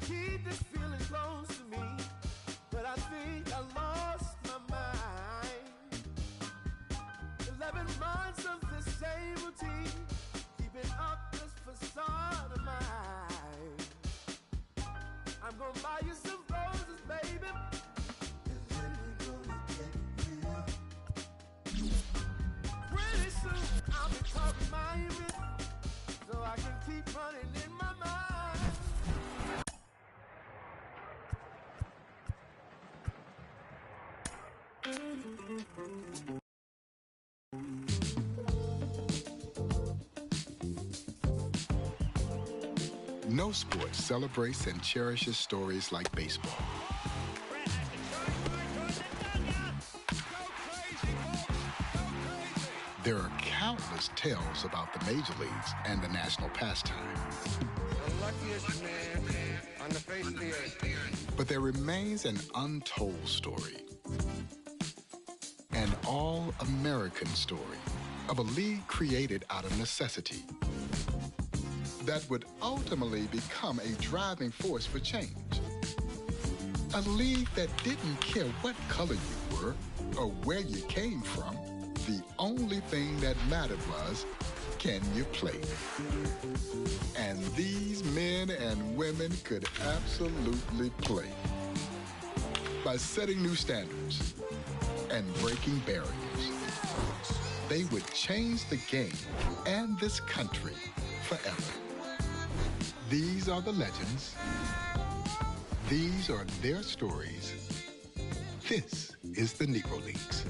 keep this feeling close to me, but I think I lost my mind. 11 months of the same routine, keeping up this facade of mine. I'm gonna buy you some roses, baby, and then we're gonna get real. Pretty soon I'll be talking my image, so I can keep running in my mind. No sport celebrates and cherishes stories like baseball. There are countless tales about the major leagues and the national pastime. The luckiest man on the face of the earth. But there remains an untold story. An all-American story of a league created out of necessity that would ultimately become a driving force for change. A league that didn't care what color you were or where you came from. The only thing that mattered was, can you play? And these men and women could absolutely play. By setting new standards and breaking barriers, they would change the game and this country forever. These are the legends. These are their stories. This is the Negro Leagues.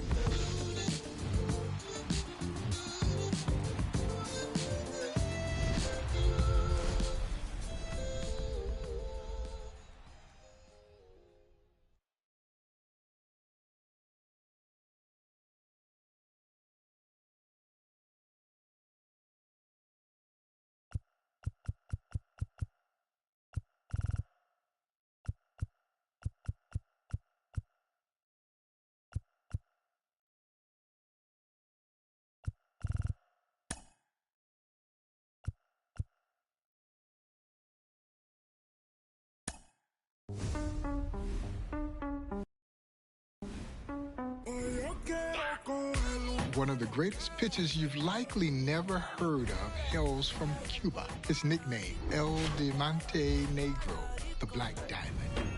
One of the greatest pitchers you've likely never heard of hails from Cuba. His nickname, El Diamante Negro, the Black Diamond.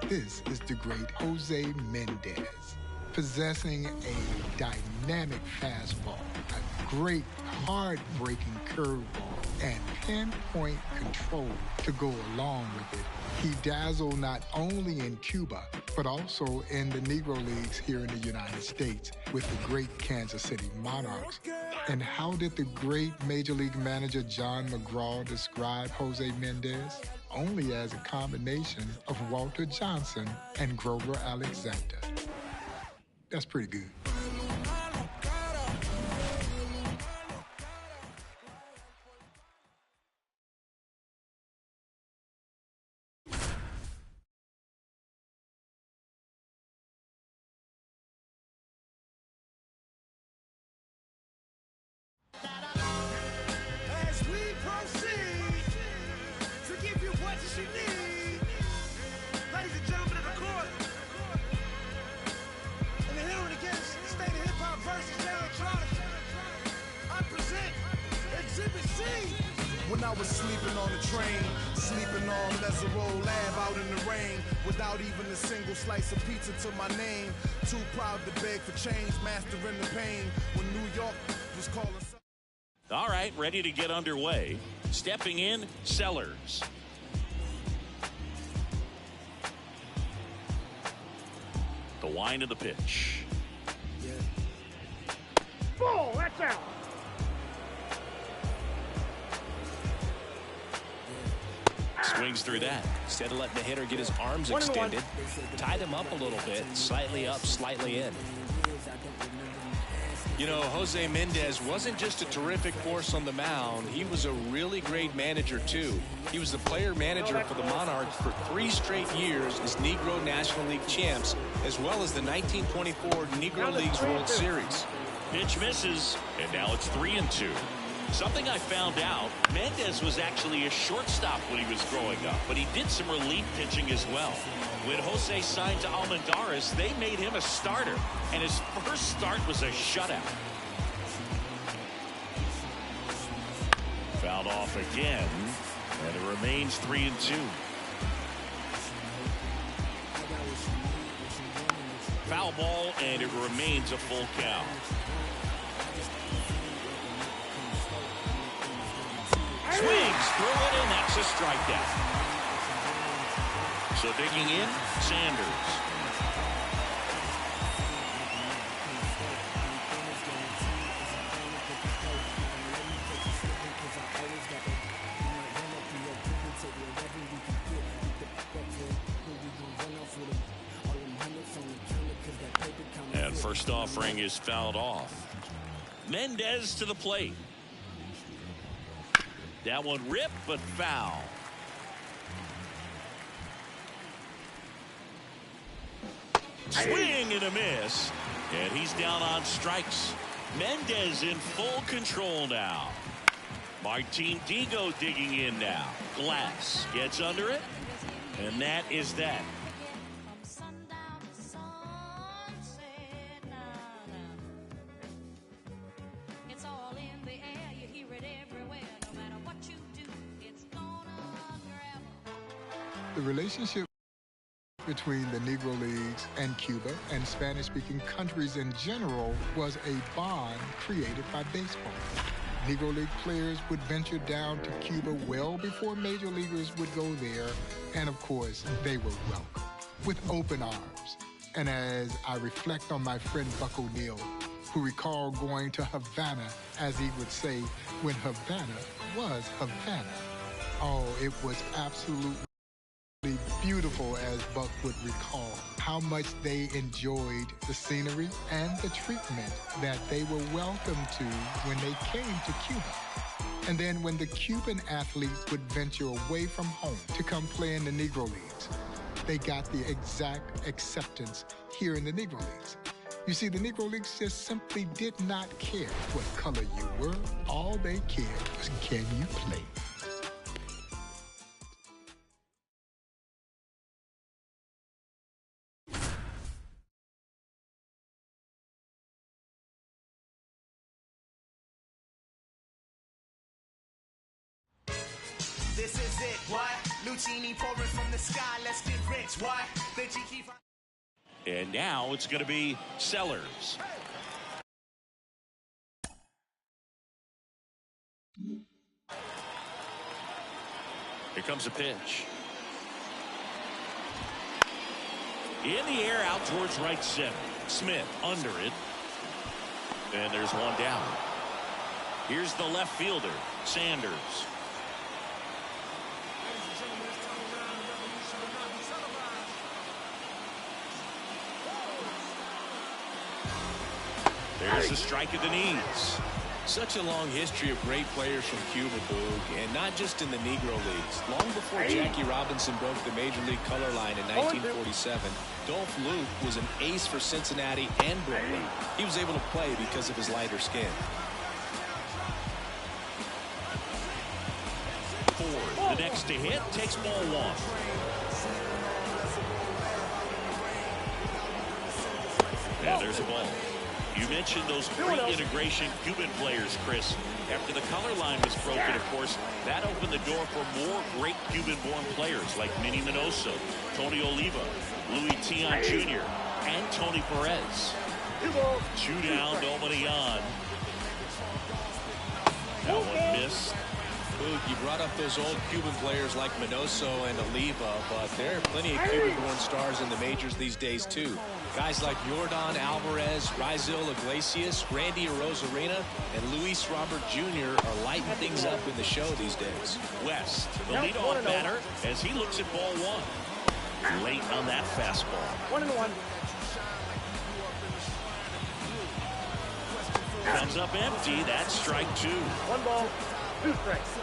This is the great Jose Mendez, possessing a dynamic fastball, a great hard-breaking curveball, and pinpoint control to go along with it. He dazzled not only in Cuba, but also in the Negro Leagues here in the United States with the great Kansas City Monarchs. And how did the great Major League manager John McGraw describe Jose Mendez? Only as a combination of Walter Johnson and Grover Alexander. That's pretty good. As we proceed to give you what you need, ladies and gentlemen of the court, in the Here and Against State of Hip Hop versus Electronic, I present Exhibit C. When I was sleeping on the train, sleeping on Lesero Lab out in the rain, without even a single slice of pizza to my name, too proud to beg for change, mastering the pain, when New York was calling. All right, ready to get underway. Stepping in, Sellers. The wind of the pitch. Ball, that's out. Swings through that. Instead of letting the hitter get his arms extended, tied him up a little bit, slightly up, slightly in. You know, Jose Mendez wasn't just a terrific force on the mound. He was a really great manager, too. He was the player manager for the Monarchs for 3 straight years as Negro National League champs, as well as the 1924 Negro Leagues World Series. Pitch misses, and now it's 3-2. Something I found out, Mendez was actually a shortstop when he was growing up, but he did some relief pitching as well. When Jose signed to Almendares, they made him a starter, and his first start was a shutout. Fouled off again, and it remains 3-2. Foul ball, and it remains a full count. Swings through it, and that's a strikeout. So digging in, Sanders. And first offering is fouled off. Mendez to the plate. That one ripped, but foul. Swing and a miss. And he's down on strikes. Mendez in full control now. Martin Digo digging in now. Glass gets under it. And that is that. The relationship between the Negro Leagues and Cuba and Spanish-speaking countries in general was a bond created by baseball. Negro League players would venture down to Cuba well before major leaguers would go there, and of course, they were welcomed with open arms. And as I reflect on my friend Buck O'Neil, who recalled going to Havana, as he would say, when Havana was Havana. Oh, it was absolutely beautiful, as Buck would recall, how much they enjoyed the scenery and the treatment that they were welcomed to when they came to Cuba. And then when the Cuban athletes would venture away from home to come play in the Negro Leagues, they got the exact acceptance here in the Negro Leagues. You see, the Negro Leagues just simply did not care what color you were. All they cared was, can you play? This is it, what? Lucini pouring from the sky, let's get rich, what? And now it's going to be Sellers. Here comes a pitch. In the air, out towards right center. Smith under it. And there's one down. Here's the left fielder, Sanders. There's a strike at the knees. Such a long history of great players from Cuba, Boog, and not just in the Negro Leagues. Long before Jackie Robinson broke the Major League color line in 1947, Dolph Luke was an ace for Cincinnati and Brooklyn. He was able to play because of his lighter skin. Ford, the next to hit, takes ball one. And there's a ball. You mentioned those pre-integration Cuban players, Chris. After the color line was broken, of course, that opened the door for more great Cuban-born players like Minnie Minoso, Tony Oliva, Louis Tion Jr., and Tony Perez. 2 down, nobody on. That one missed. Boog, you brought up those old Cuban players like Minoso and Oliva, but there are plenty of Cuban-born stars in the majors these days, too. Guys like Yordan Alvarez, Raisel Iglesias, Randy Arozarena, and Luis Robert Jr. are lighting things up in the show these days. West, the leadoff batter, as he looks at ball one. Late on that fastball. 1-1. Comes up empty. That's strike 2. 1 ball, 2 strikes.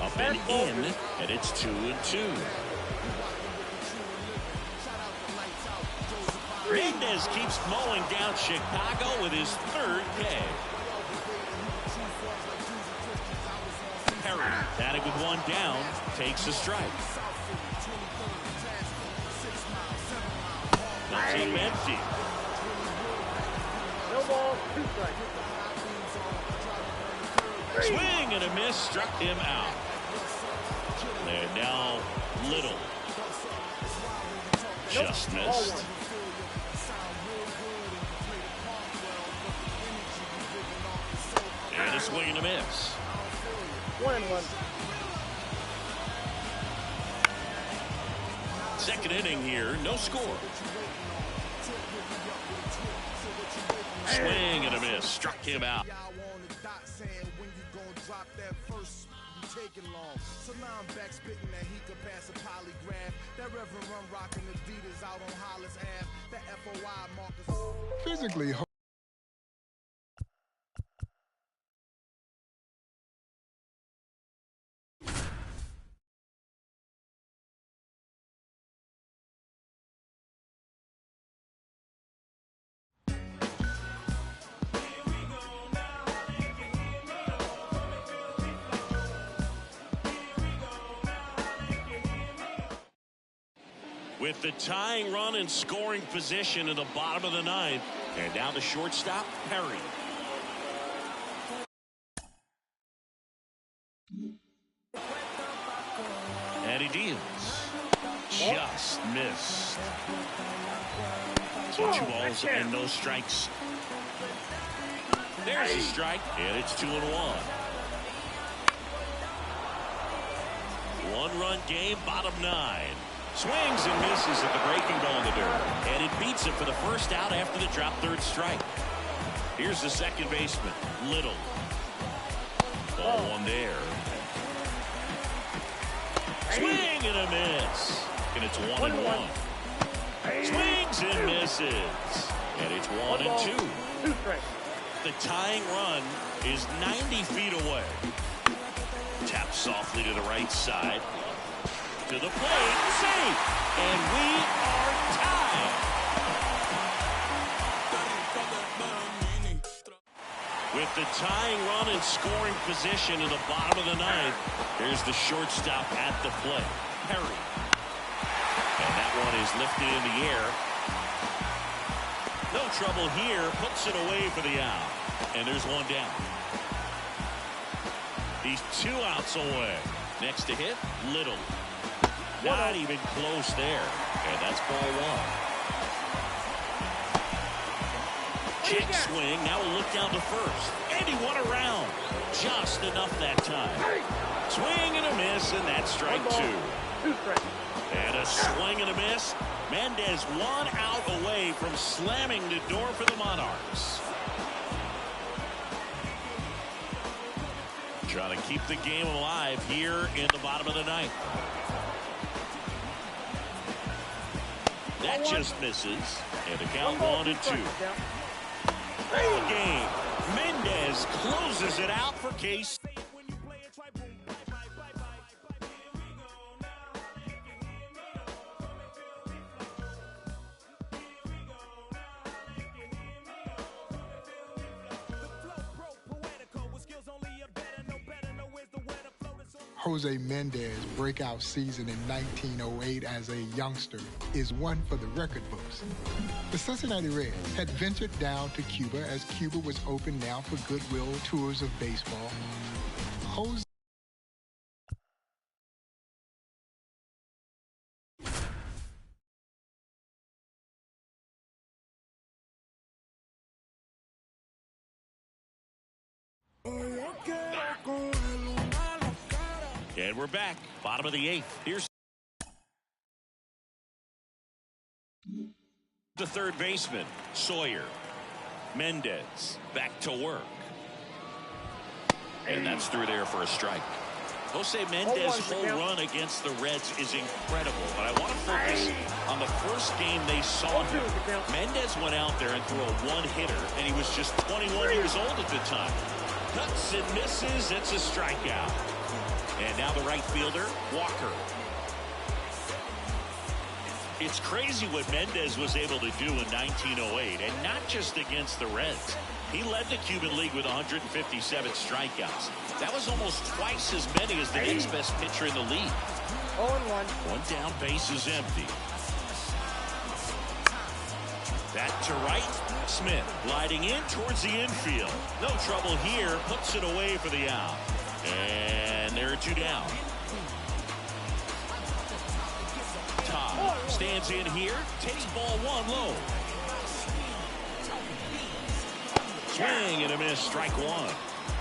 Up and in, and it's 2-2. Mendez keeps mowing down Chicago with his 3rd K. And with one down, takes a strike. That's him empty. No ball, 2 strikes. Swing and a miss, struck him out. And now Little. Just missed. And a swing and a miss. 1-1. Second inning here, no score. Swing and a miss, struck him out. So now I'm back spitting that he could pass a polygraph. That Reverend Run rocking Adidas out on Hollis Ave. That FOI Marcus. Physically, with the tying run and scoring position in the bottom of the ninth. And now the shortstop, Perry. And he deals. Just missed. So 2 balls and no strikes. There's a strike, and it's 2-1. 1-run game, bottom 9. Swings and misses at the breaking ball in the dirt. And it beats it for the first out after the drop third strike. Here's the second baseman, Little. Ball 1 there. Swing and a miss. And it's 1-1. Swings and misses. And it's 1-2. 2 strikes. The tying run is 90 feet away. Taps softly to the right side. To the plate, safe, and we are tied. With the tying run and scoring position in the bottom of the ninth, there's the shortstop at the plate, Perry. And that one is lifted in the air. No trouble here, puts it away for the out. And there's 1 down. He's 2 outs away. Next to hit, Little. Not even close there. And that's ball 1. Check swing. Now we'll look down to first. And he won around. Just enough that time. Swing and a miss, and that's strike 2. 2 strikes. And a swing and a miss. Mendez 1 out away from slamming the door for the Monarchs. Trying to keep the game alive here in the bottom of the ninth. That just misses. And the count 1-2. Ball game. Mendez closes it out for Case. Jose Mendez's breakout season in 1908 as a youngster is one for the record books. The Cincinnati Reds had ventured down to Cuba as Cuba was open now for goodwill tours of baseball. Jose And we're back. Bottom of the 8th. Here's the third baseman, Sawyer. Mendez back to work. And that's through there for a strike. Jose Mendez's whole run against the Reds is incredible, but I want to focus on the first game they saw him. Mendez went out there and threw a one-hitter, and he was just 21 years old at the time. Cuts and misses. It's a strikeout. And now the right fielder, Walker. It's It's crazy what Mendez was able to do in 1908, and not just against the Reds. He led the Cuban League with 157 strikeouts. That was almost twice as many as the next best pitcher in the league. 0-1. One down, base is empty. Back to right. Smith gliding in towards the infield. No trouble here. Puts it away for the out. And there are two down. Todd stands in here. Takes ball one low. Swing and a miss. Strike one.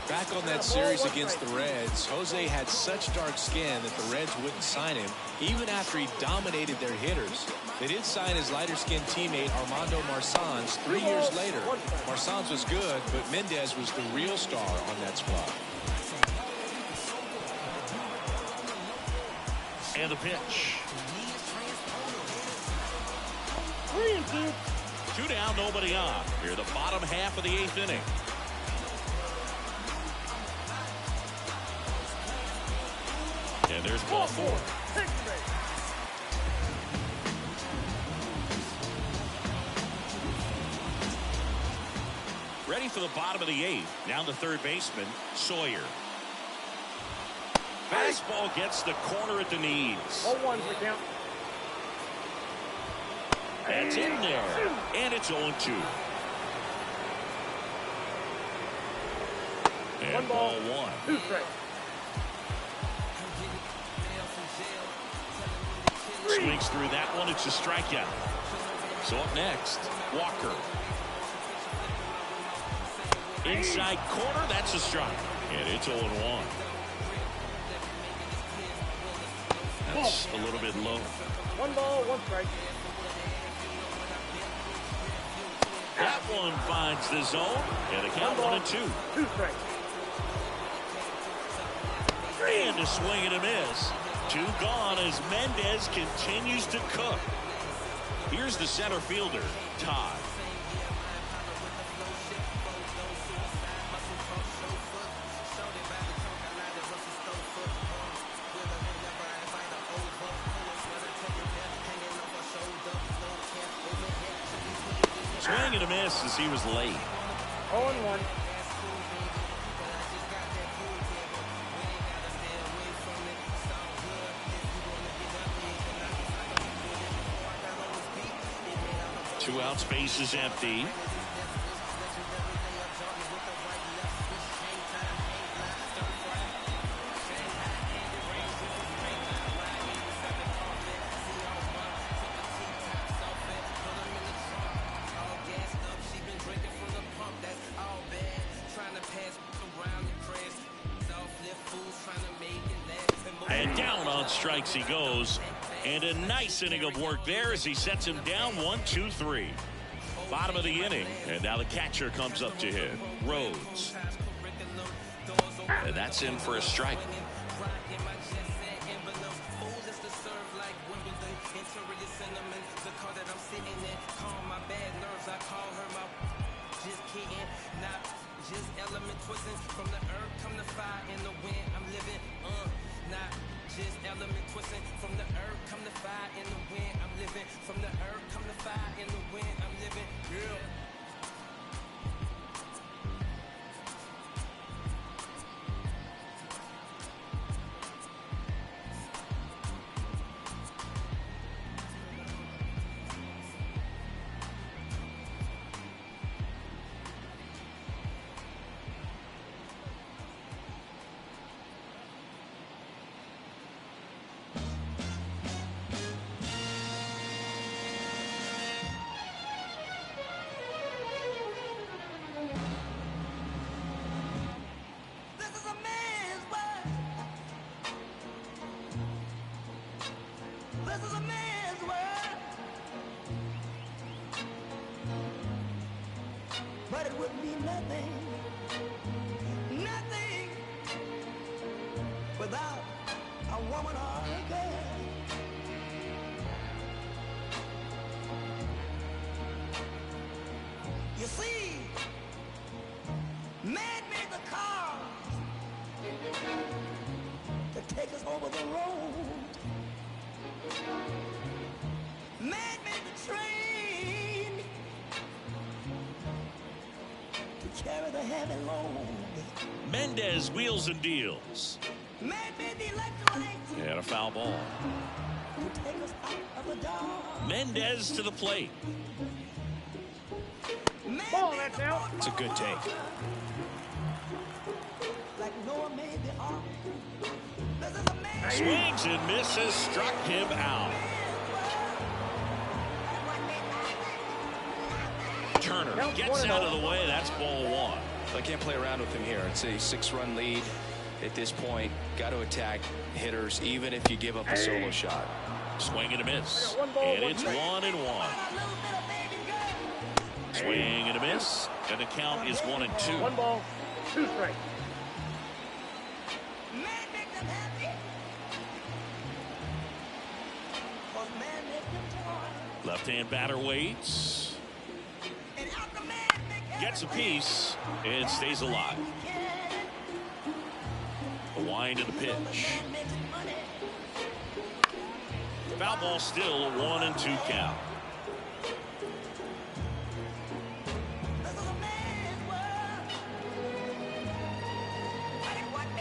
Back on that series against the Reds, Jose had such dark skin that the Reds wouldn't sign him, even after he dominated their hitters. They did sign his lighter-skinned teammate Armando Marsans 3 years later. Marsans was good, but Mendez was the real star on that squad. And the pitch. 3-2. Two down, nobody on. Here, the bottom half of the 8th inning. And there's ball 4. Ready for the bottom of the 8th. Now the third baseman, Sawyer. Fastball gets the corner at the knees. 0-1 for count. That's in there. And it's 0-2. And One ball, 1. 2 strikes. Swings through that one. It's a strikeout. So up next, Walker. Inside corner. That's a strike. And it's 0-1. That's a little bit low. 1 ball, 1 strike. That one finds the zone. And a count 1-2. 2 strikes. And a swing and a miss. 2 gone as Mendez continues to cook. Here's the center fielder, Todd. Swing and a miss as he was late. 0-1. Two out, space is empty. And down on strikes he goes. And a nice inning of work there as he sets him down 1-2-3. Bottom of the inning. And now the catcher comes up to hit. Rhodes. And that's in for a strike. But it would be nothing, nothing without a woman or a girl. You see, man made the car to take us over the road. Man a heavy load. Mendez wheels and deals. Maybe the electrolytes And a foul ball. will take us out of the dark. Mendez to the plate. Ball, that's out. It's a good take. Like Noah made the ark. This is amazing. Swings and misses, struck him out. Turner gets out of the way. That's ball one. I can't play around with him here. It's a 6-run lead at this point. Got to attack hitters, even if you give up a solo shot. Swing and a miss. One ball, And one it's strike. 1-1. Swing and a miss. And the count is 1-2. 1 ball, 2 strikes. Left-hand batter waits. Gets a piece and stays alive. A wind of the pitch. Foul ball still a 1-2 count.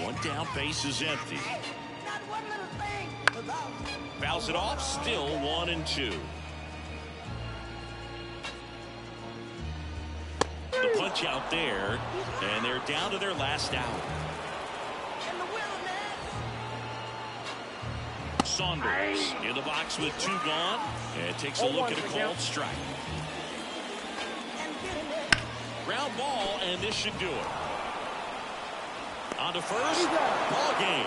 One down, base is empty. Fouls it off, still 1-2. The punch out there, and they're down to their last out. Saunders in the box with 2 gone, and takes a look at a called strike. Ground ball, and this should do it. On to first, ball game.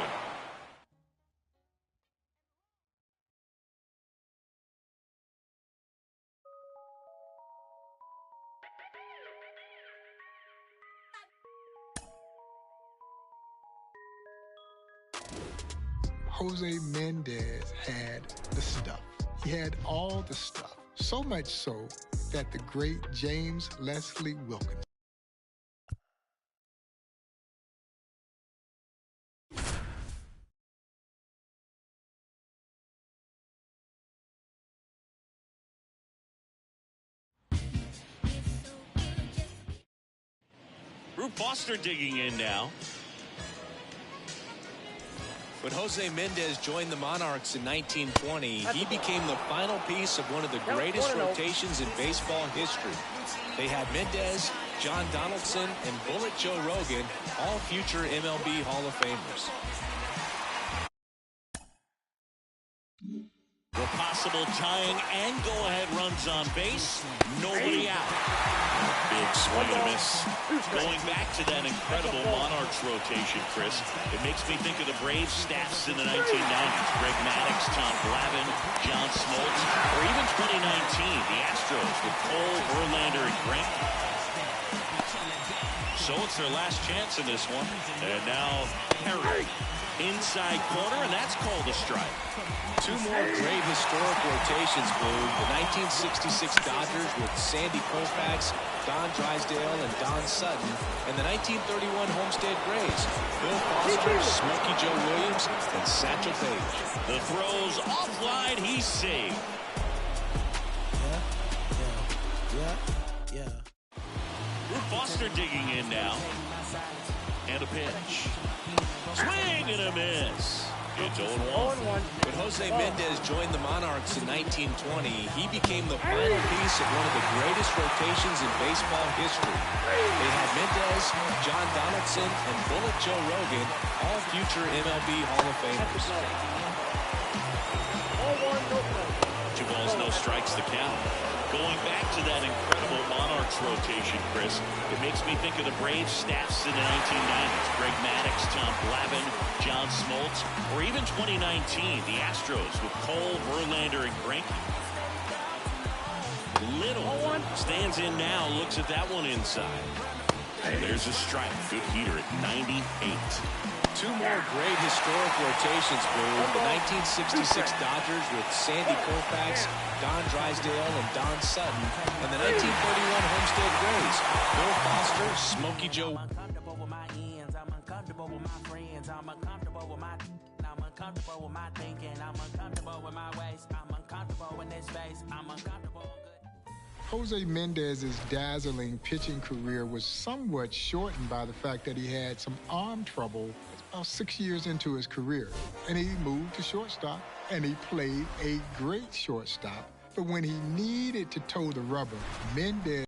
Jose Mendez had the stuff. He had all the stuff. So much so that the great James Leslie Wilkins Rube Foster digging in now. When Jose Mendez joined the Monarchs in 1920, he became the final piece of one of the greatest rotations in baseball history. They had Mendez, John Donaldson, and Bullet Joe Rogan, all future MLB Hall of Famers. The possible tying and go-ahead runs on base. Nobody out. Big swing and a miss. Going back to that incredible Monarchs rotation, Chris, it makes me think of the Braves staffs in the 1990s. Greg Maddux, Tom Glavine, John Smoltz, or even 2019, the Astros with Cole, Verlander, and Greinke. So it's their last chance in this one. And now Perry inside corner, and that's called a strike. 2 more great historic rotations, Blue. The 1966 Dodgers with Sandy Koufax, Don Drysdale, and Don Sutton, and the 1931 Homestead Grays, Bill Foster, Smokey Joe Williams, and Satchel Paige. The throws offline, he's saved. Yeah. Rube Foster digging in now. And a pitch. Swing and a miss. It's 0-1. When Jose Mendez joined the Monarchs in 1920, he became the final piece of one of the greatest rotations in baseball history. They had Mendez, John Donaldson, and Bullet Joe Rogan, all future MLB Hall of Famers. 2 balls, no strikes to count. Going back to that incredible Monarchs rotation, Chris, it makes me think of the Braves staffs in the 1990s. Greg Maddux, Tom Glavine, John Smoltz, or even 2019, the Astros with Cole, Verlander, and Greinke. Little stands in now, looks at that one inside. And there's a strike. Good heater at 98. 2 more great historic rotations, Blue. The 1966 Dodgers with Sandy Koufax, Don Drysdale, and Don Sutton, and the 1931 Homestead Grays, Bill Foster, Smokey Joe. I'm uncomfortable with my ends. I'm uncomfortable with my friends. I'm uncomfortable with my. I'm uncomfortable with my thinking. I'm uncomfortable with my ways. I'm uncomfortable in this space. I'm uncomfortable. Jose Mendez's dazzling pitching career was somewhat shortened by the fact that he had some arm trouble about 6 years into his career. And he moved to shortstop, and he played a great shortstop. But when he needed to toe the rubber, Mendez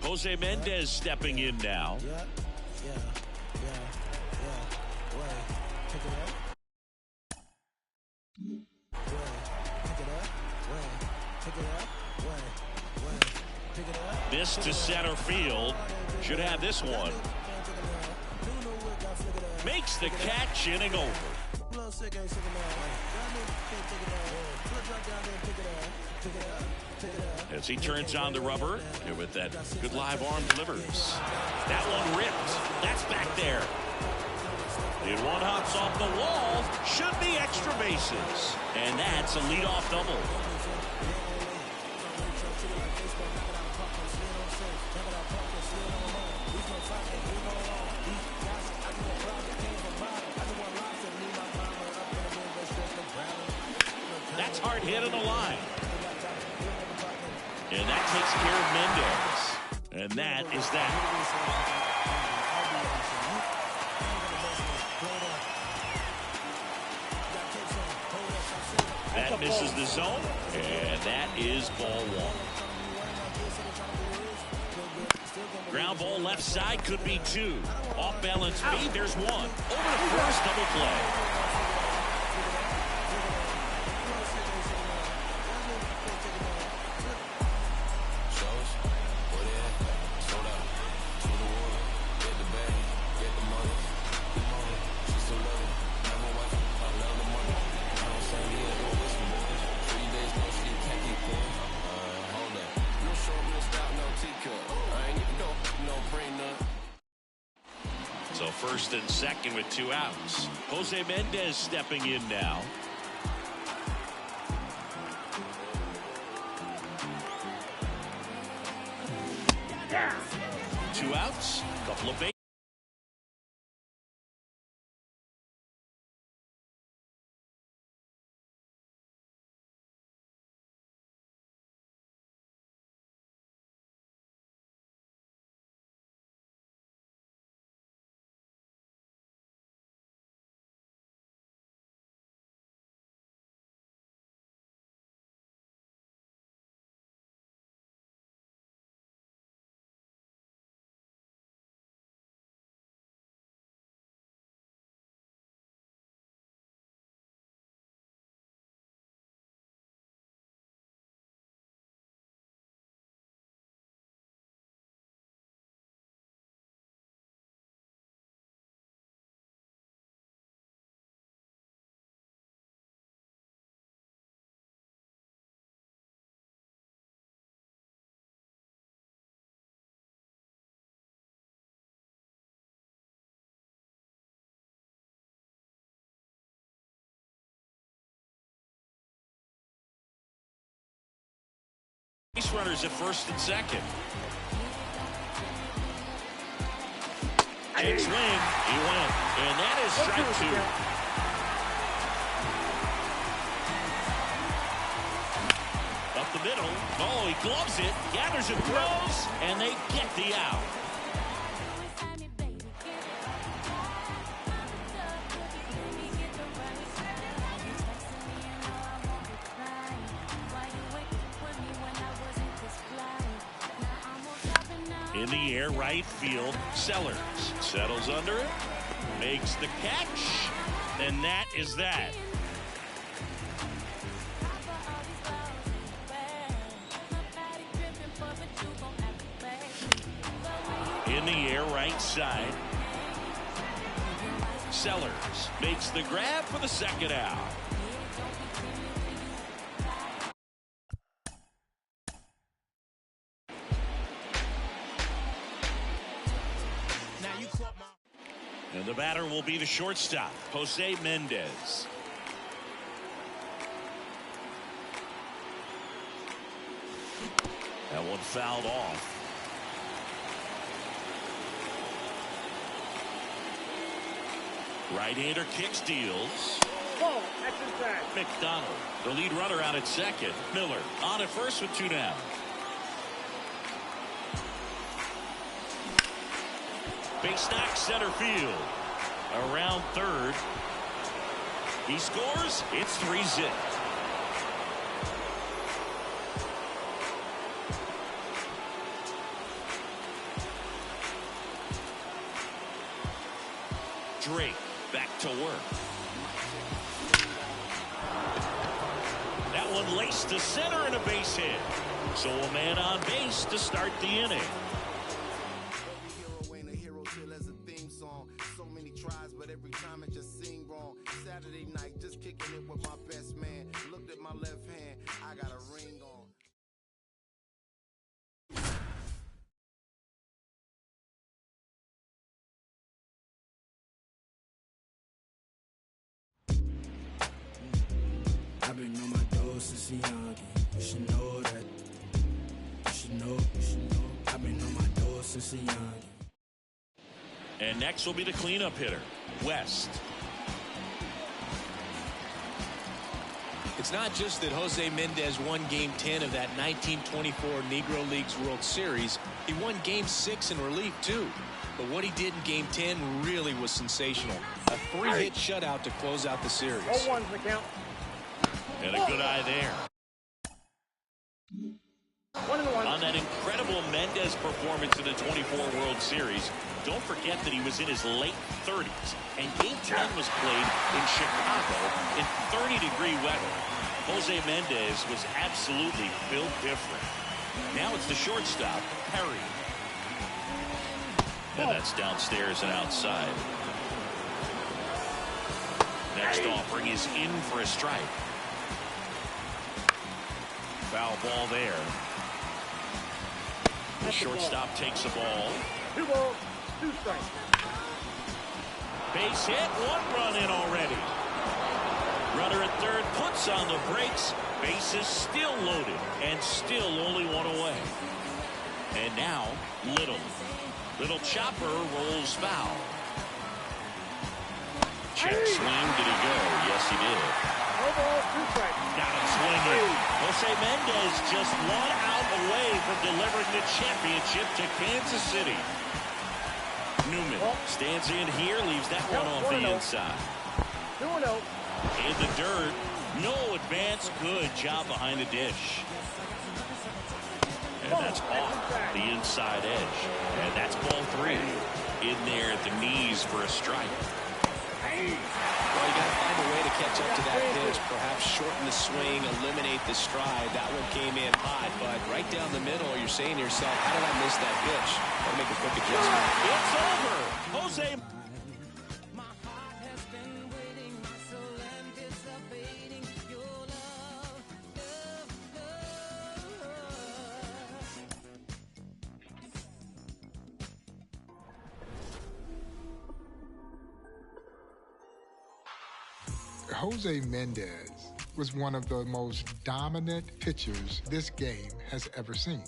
Jose Mendez stepping in now. This to center field. Should have this one. Makes the catch, inning over. As he turns on the rubber, and with that good live arm delivers. That one ripped. That's back there. And one hops off the wall. Should be extra bases. And that's a leadoff double. That's hard hit on the line. And that takes care of Mendez. And that is that. That misses the zone. And that is ball one. Ground ball left side could be two. Off balance speed, there's one. Over to first, double play. So first and second with 2 outs. Jose Mendez stepping in now. Yeah. 2 outs, couple of bases. Base runners at first and second. And swing, he went. And that is strike 2. Up the middle. Oh, he gloves it, gathers and throws, and they get the out. In the air, right field, Sellers settles under it, makes the catch, and that is that. In the air, right side, Sellers makes the grab for the second out. And the batter will be the shortstop, Jose Mendez. That one fouled off. Right-hander kicks, deals. Ball, that's inside. McDonald, the lead runner out at second. Miller on at first with 2 down. Base knock center field. Around third. He scores. It's 3-zip. Drake back to work. That one laced to center and a base hit. So a man on base to start the inning. Every hero ain't a hero till as a theme song. So many tries, but every time it just seemed wrong. Saturday night, just kicking it with my best man. Looked at my left hand, I got a ring on. I've been on my door since a youngin'. You should know that. You should know. I've been on my door since a youngin'. And next will be the cleanup hitter, West. It's not just that Jose Mendez won Game 10 of that 1924 Negro Leagues World Series. He won Game 6 in relief, too. But what he did in Game 10 really was sensational. A 3-hit shutout to close out the series. 0-1's the count. And a good eye there. 1-1. On that incredible Mendez performance in the 24 World Series, don't forget that he was in his late 30s, and Game 10 was played in Chicago in 30-degree weather. Jose Mendez was absolutely built different. Now it's the shortstop, Perry. And that's downstairs and outside. Next offering is in for a strike. Foul ball there. The shortstop takes the ball. 2 balls, 2 strikes. Base hit, 1 run in already. Runner at third puts on the brakes. Bases still loaded and still only 1 away. And now Little chopper rolls foul. Check swing. Did he go? Yes, he did. No ball, 2 strikes. Got him swinging. Jose Mendez just 1 out away from delivering the championship to Kansas City. Newman stands in here, leaves that one off the inside. 2-0. In the dirt. No advance. Good job behind the dish. And that's off the inside edge. And that's ball 3. In there at the knees for a strike. Well, you got to find a way to catch up to that pitch. Perhaps shorten the swing, eliminate the stride. That one came in hot, but right down the middle, you're saying to yourself, how did I miss that pitch? Got to make a quick adjustment. It's over. Jose. Jose Mendez was one of the most dominant pitchers this game has ever seen.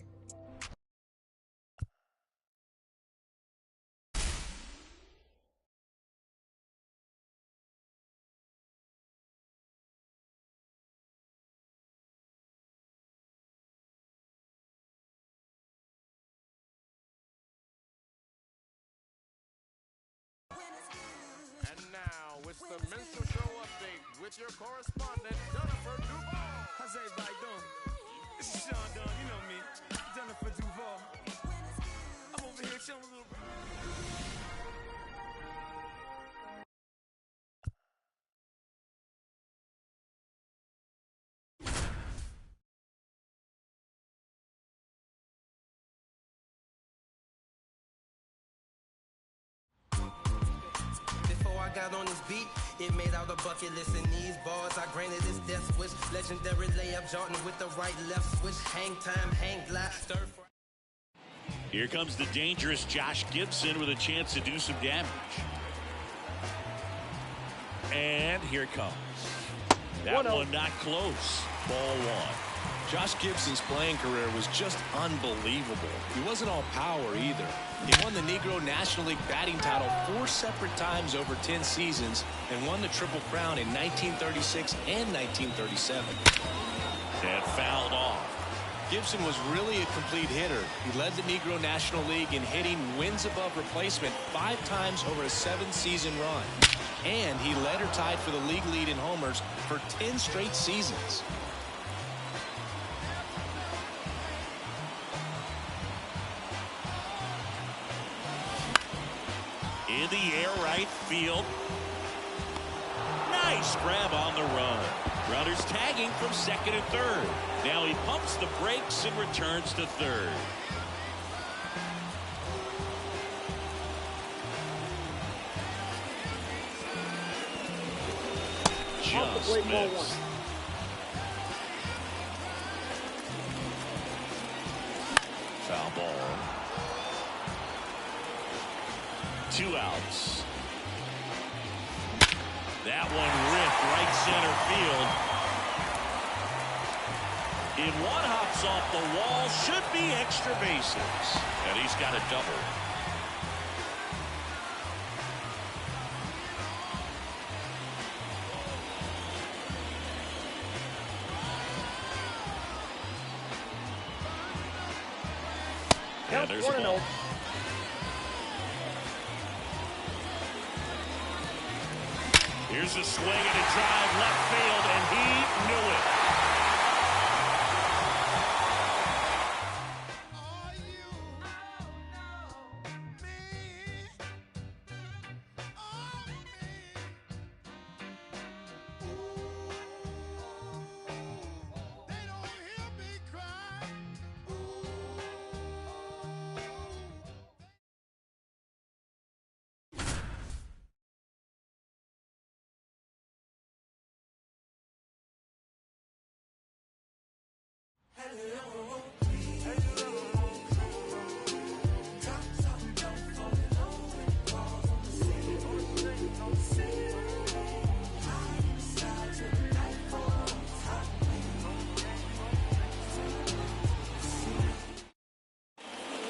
And now it's the Minstrel Show update with your correspondent, Jennifer Duval. How's everybody doing? This is Sean Dunn, you know me, Jennifer Duval. I'm over here showing a little... I got on this beat, it made out a bucket list in these bars. I granted this death wish, legendary layup, Jordan with the right left switch, hang time, hang glide, stir fry. Here comes the dangerous Josh Gibson with a chance to do some damage. And here it comes. That one not close. Ball one. Josh Gibson's playing career was just unbelievable. He wasn't all power either. He won the Negro National League batting title 4 separate times over 10 seasons and won the Triple Crown in 1936 and 1937. And fouled off. Gibson was really a complete hitter. He led the Negro National League in hitting wins above replacement 5 times over a 7-season run. And he led or tied for the league lead in homers for 10 straight seasons. In the air, right field. Nice grab on the run. Runners tagging from second and third. Now he pumps the brakes and returns to third. Just missed. Foul ball. 2 outs. That one ripped right center field. If one hops off the wall, should be extra bases. And he's got a double. And there's a ball. Here's a swing and a drive left field, and he knew it.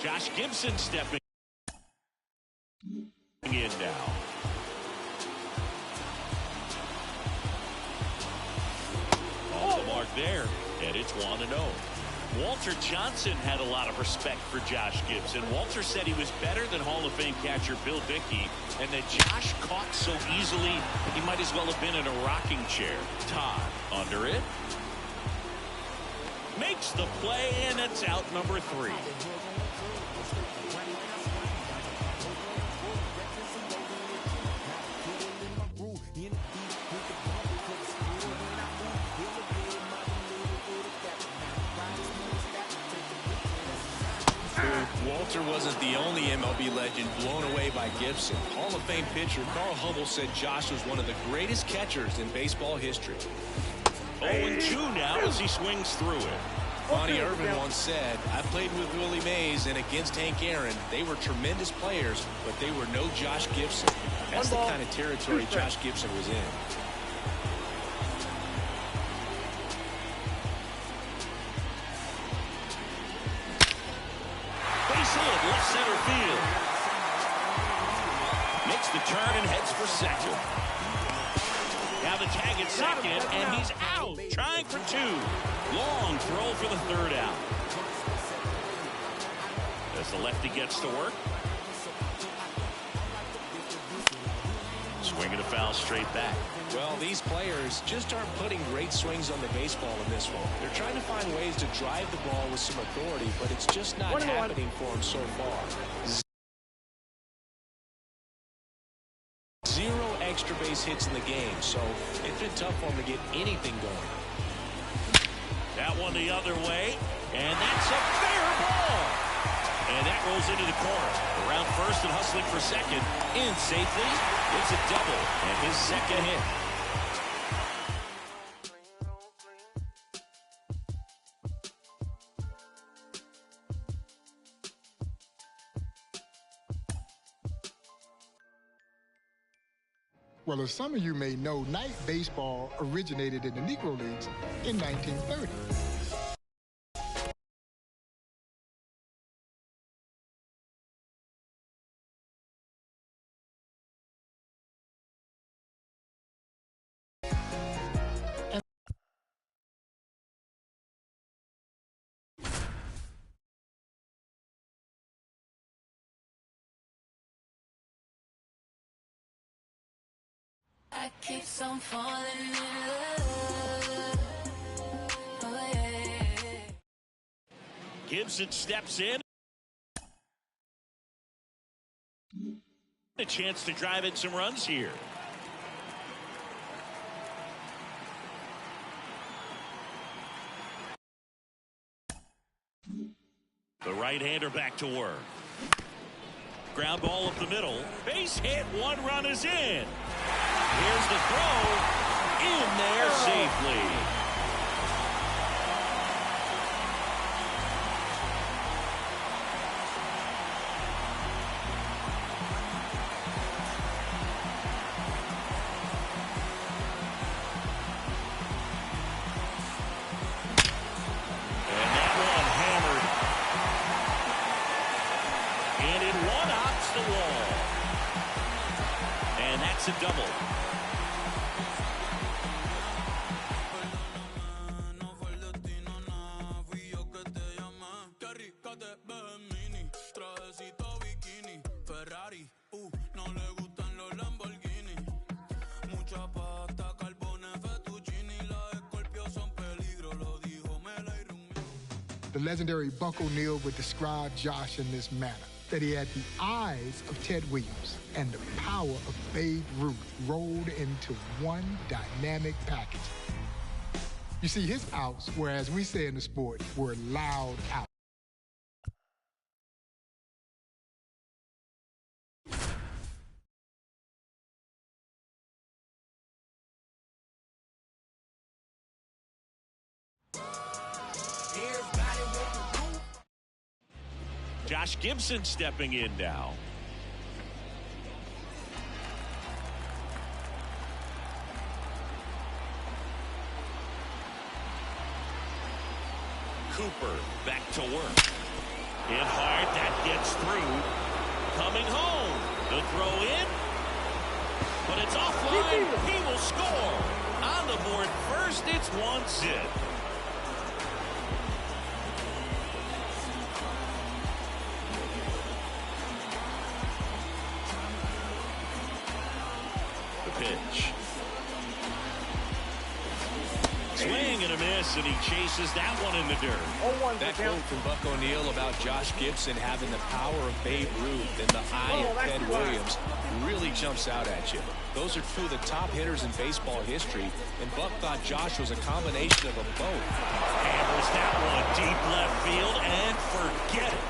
Josh Gibson stepping in now. Off the mark there, and it's 1-0. Walter Johnson had a lot of respect for Josh Gibson. Walter said he was better than Hall of Fame catcher Bill Dickey, and that Josh caught so easily he might as well have been in a rocking chair. Todd under it. Makes the play, and it's out number 3. Walter wasn't the only MLB legend blown away by Gibson. Hall of Fame pitcher Carl Hubble said Josh was one of the greatest catchers in baseball history. 0-2 now as he swings through it. Ronnie Irvin once said, I played with Willie Mays and against Hank Aaron. They were tremendous players, but they were no Josh Gibson. That's the kind of territory Josh Gibson was in. Base hit, left center field. Makes the turn and heads for second. Now the tag at second, and he's out. Trying for 2. Long throw for the 3rd out. As the lefty gets to work. Swing and a foul straight back. Well, these players just aren't putting great swings on the baseball in this one. They're trying to find ways to drive the ball with some authority, but it's just not happening for them so far. 0 extra base hits in the game, so it's been tough for them to get anything going. That one the other way, and that's a fair ball. And that rolls into the corner. Around first and hustling for second. In safely. It's a double and his second hit. Well, as some of you may know, night baseball originated in the Negro Leagues in 1930. I keep on falling in love. Oh, yeah. Gibson steps in. A chance to drive in some runs here. The right-hander back to work. Ground ball up the middle. Base hit. One run is in. Here's the throw. In there safely. A double. The legendary Buck O'Neil would describe Josh in this manner, that he had the eyes of Ted Williams and the power of Babe Ruth rolled into one dynamic package. You see, his outs, whereas we say in the sport, were loud outs. Josh Gibson stepping in now. Cooper back to work. Hit hard, that gets through. Coming home. The throw in. But it's offline. He will score. On the board first, it's 1-0. The pitch. Swing and a miss, and he chases that one in the dirt. That quote from Buck O'Neil about Josh Gibson having the power of Babe Ruth and the eye of Ted Williams really jumps out at you. Those are two of the top hitters in baseball history, and Buck thought Josh was a combination of them both. Hammers that one deep left field, and forget it.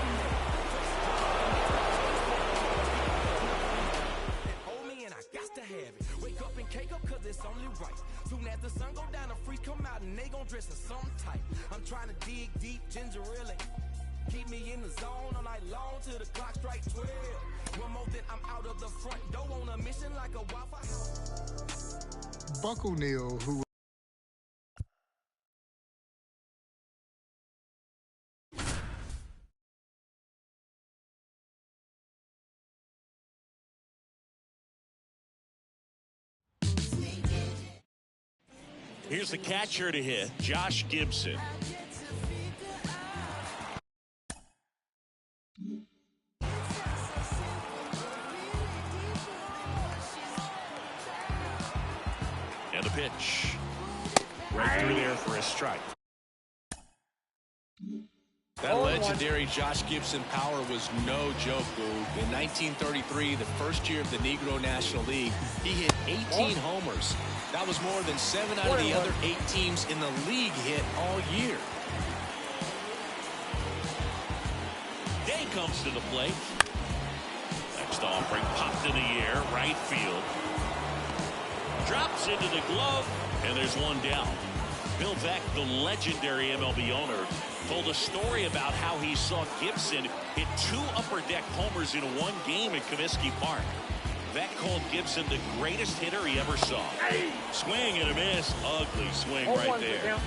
Hold me and I got to have it. Wake up and cake up, cause it's only right. Soon as the sun go down, the freaks come out and they gon' dress in something tight. I'm trying to dig deep, ginger ale. Keep me in the zone all night long till the clock strikes 12. One more then I'm out of the front door on a mission like a Wi-Fi. Buck O'Neil, who Here's the catcher to hit, Josh Gibson. And the pitch. Right through there for a strike. That legendary Josh Gibson power was no joke, Boog. In 1933, the first year of the Negro National League, he hit 18 homers. That was more than 7 out of the other 8 teams in the league hit all year. Day comes to the plate. Next offering popped in the air, right field. Drops into the glove, and there's one down. Bill Veeck, the legendary MLB owner, told a story about how he saw Gibson hit 2 upper deck homers in one game at Comiskey Park. Vet called Gibson the greatest hitter he ever saw. Swing and a miss. Ugly swing right there.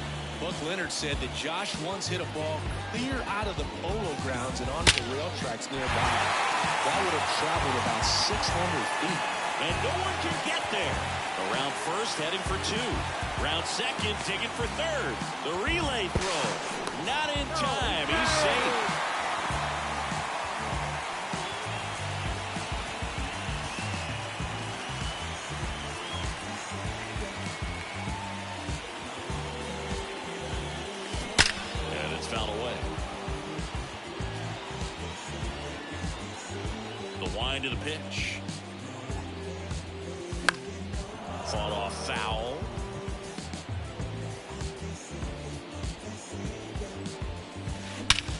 Buck Leonard said that Josh once hit a ball clear out of the polo grounds and onto the rail tracks nearby. That would have traveled about 600 feet. And no one can get there. Around first, heading for 2. Round second, digging for 3rd. The relay throw. Not in time. He's safe. Foul away. The wind of the pitch. Fought off foul.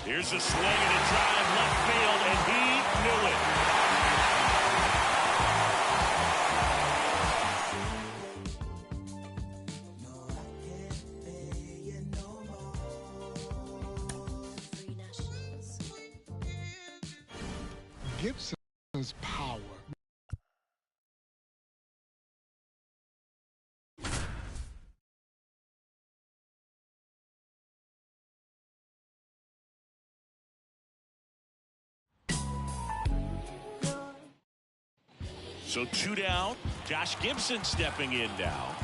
Here's a swing and a drive left field, and he knew it. Gibson's power. So 2 down. Josh Gibson stepping in now.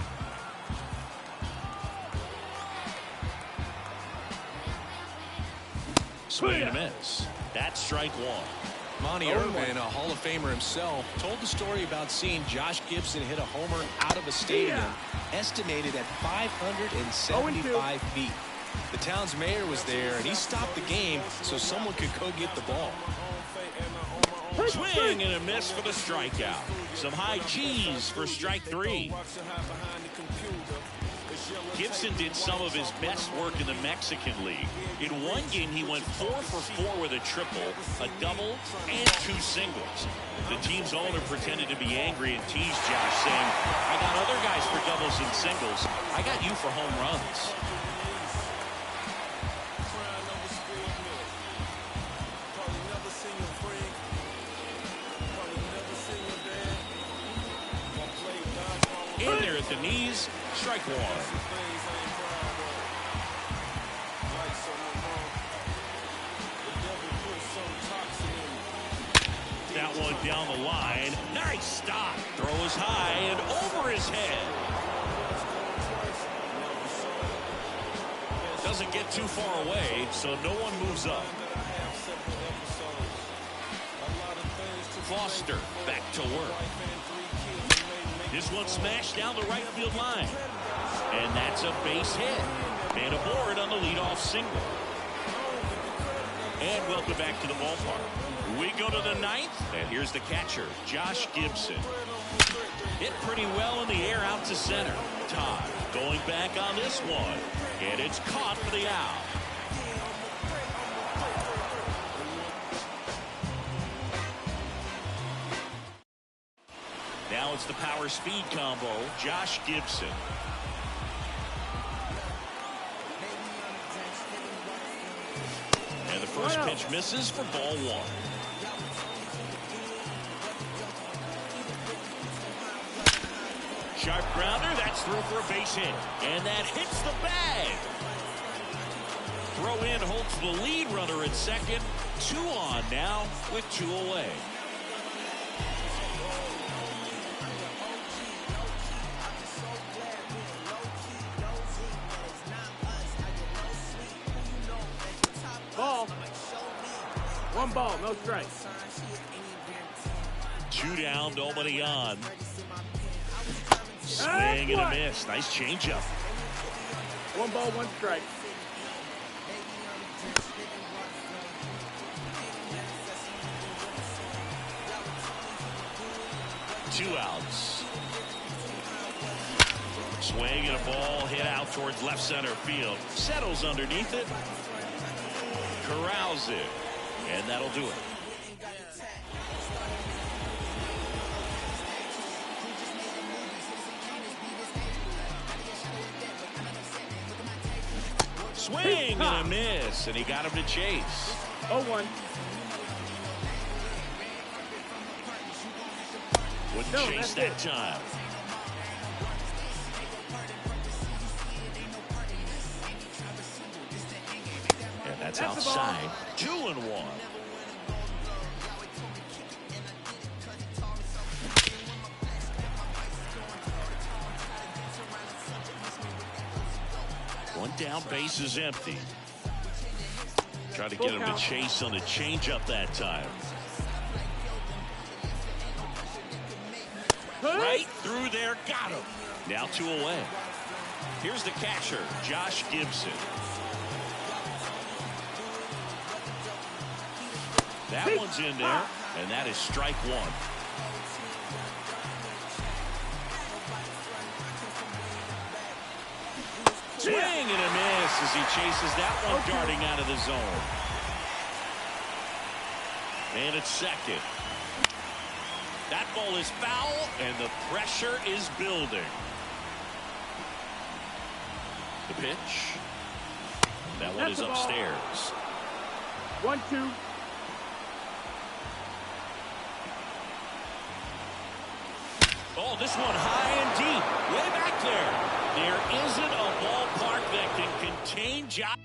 Swing and a miss. That's strike 1. Monty Irvin, a Hall of Famer himself, told the story about seeing Josh Gibson hit a homer out of a stadium estimated at 575 feet. The town's mayor was there, and he stopped the game so someone could go get the ball. Swing and a miss for the strikeout. Some high cheese for strike 3. Gibson did some of his best work in the Mexican League. In one game, he went 4 for 4 with a triple, a double, and 2 singles. The team's owner pretended to be angry and teased Josh, saying, "I got other guys for doubles and singles. I got you for home runs." In there at the knees, strike 1. That one down the line. Nice stop. Throw is high and over his head. Doesn't get too far away, so no one moves up. Foster back to work. This one smashed down the right field line. And that's a base hit. And aboard on the leadoff single. And welcome back to the ballpark. We go to the 9th, and here's the catcher, Josh Gibson. Hit pretty well in the air out to center. Todd going back on this one. And it's caught for the out. Now it's the power speed combo, Josh Gibson. And the first pitch misses for ball 1. Sharp grounder, that's through for a base hit. And that hits the bag. Throw in holds the lead runner at second. 2 on now with 2 away. Ball. 1 ball, no strikes. 2 down, nobody on. Swing and a miss. Nice changeup. 1 ball, 1 strike. Two outs. Swing and a ball hit out towards left center field. Settles underneath it. Corrals it. And that'll do it. Swing and a miss, and he got him to chase. 0-1. Wouldn't chase that time. And that's outside. 2-1. One down, base is empty. Try to get him to chase on the changeup that time. Right through there, got him. Now 2 away. Here's the catcher, Josh Gibson. That one's in there, and that is strike 1. Swing and a miss as he chases that one darting out of the zone. And it's second. That ball is foul, and the pressure is building. The pitch. That one is upstairs. 1-2. Oh, this one high and deep. Way back there. There isn't a ballpark that can contain Josh.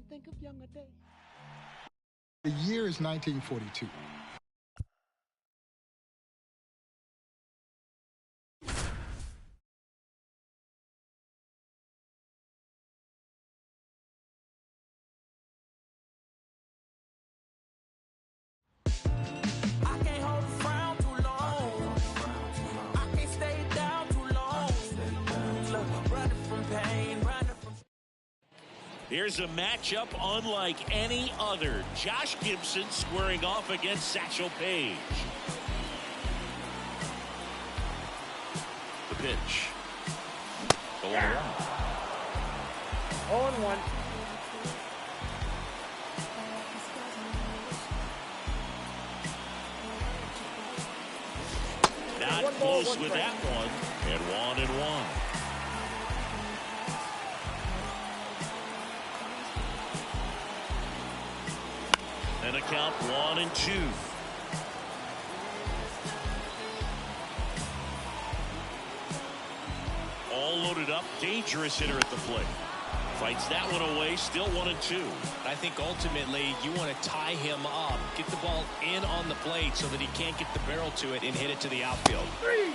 Think of younger days. The year is 1942. I can't hold a frown too long. I can't stay down too long. Look, running from pain, running from. Here's a matchup unlike any other. Josh Gibson squaring off against Satchel Paige. The pitch. 0-1. 0-1. Not close with that one. And 1-1. And a count 1-2. All loaded up, dangerous hitter at the plate. Fights that one away, still 1-2. I think ultimately you want to tie him up, get the ball in on the plate so that he can't get the barrel to it and hit it to the outfield.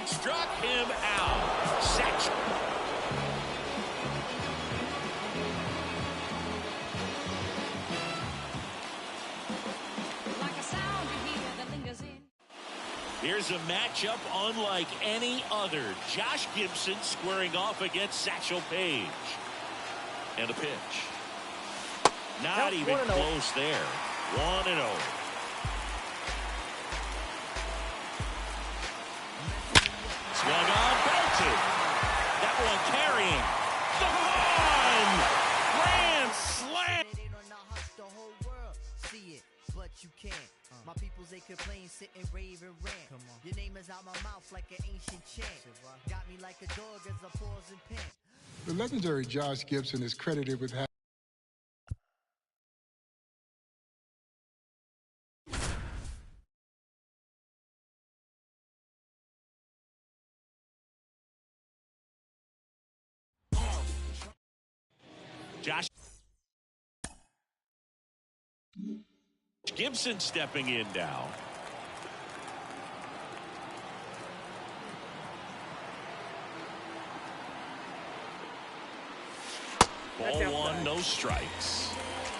Struck him out. Satchel. Here's a matchup unlike any other. Josh Gibson squaring off against Satchel Paige. And a pitch. Not even close there. 1-0. Swung on, belted. That one carrying. Gone! Grand slam! See it, but you can't. My peoples, they complain, sit and rave and rant. Your name is out my mouth like an ancient chant. Got me like a dog as I pause and pant. The legendary Josh Gibson is credited with having Josh Gibson stepping in now. Ball 1, no strikes.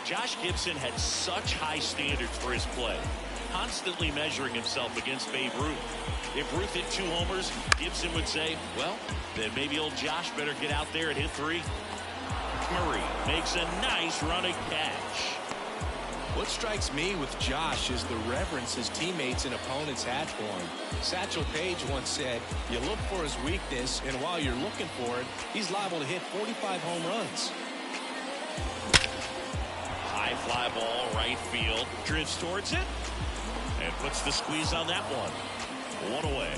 Josh Gibson had such high standards for his play, constantly measuring himself against Babe Ruth. If Ruth hit 2 homers, Gibson would say, well, then maybe old Josh better get out there and hit 3. Murray makes a nice running catch. What strikes me with Josh is the reverence his teammates and opponents had for him. Satchel Paige once said, you look for his weakness, and while you're looking for it, he's liable to hit 45 home runs. High fly ball, right field, drifts towards it, and puts the squeeze on that one. One away.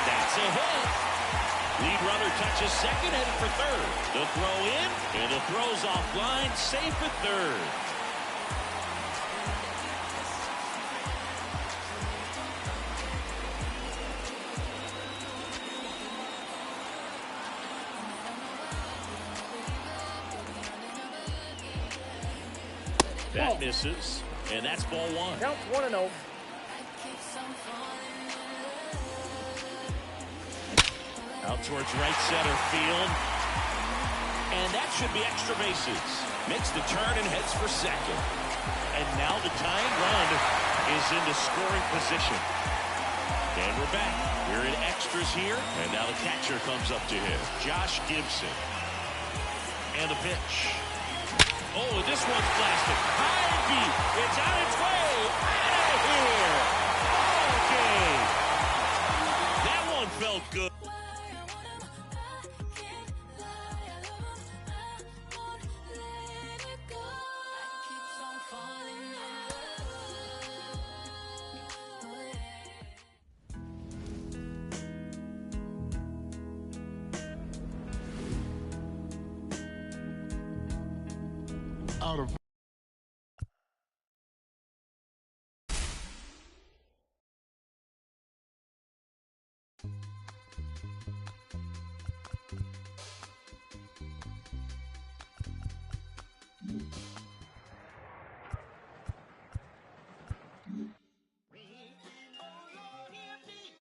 That's a hit. Lead runner touches second, headed for third. The throw in, and the throw's offline, safe at third. That misses, and that's ball one. Count 1-0. Out towards right center field. And that should be extra bases. Makes the turn and heads for second. And now the tying run is into scoring position. And we're back. We're in extras here. And now the catcher comes up to him. Josh Gibson. And a pitch. Oh, this one's blasted. High and deep. It's on its way. Out of here. Okay. That one felt good. Out of